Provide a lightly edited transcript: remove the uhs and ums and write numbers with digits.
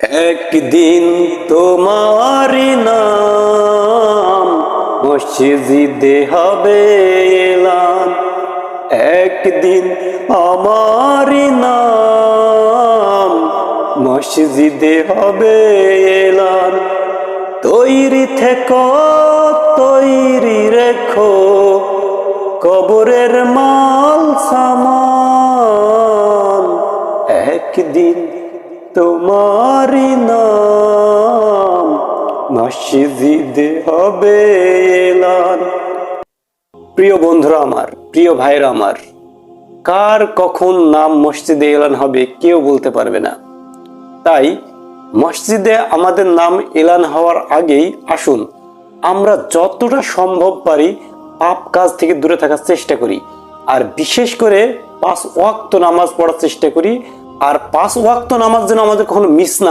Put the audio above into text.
একদিন তোমারি নাম মসজিদে হবে এলান, একদিন আমারি নাম মসজিদে হবে এলান। তৈরি থেকো, তৈরি রেখো কবরের মাল সামান, একদিন তোমারি নাম মসজিদে হবে এলান। প্রিয় বন্ধুরা আমার, প্রিয় ভাইরা আমার, কার কখন নাম মসজিদে এলান হবে কেউ বলতে পারবে না। তাই মসজিদে আমাদের নাম এলান হওয়ার আগেই আসুন আমরা যতটা সম্ভব পারি পাপ কাজ থেকে দূরে থাকার চেষ্টা করি, আর বিশেষ করে 5 ওয়াক্ত নামাজ পড়ার চেষ্টা করি। আর 5 ওয়াক্ত নামাজ যেন আমাদের কখনো মিস না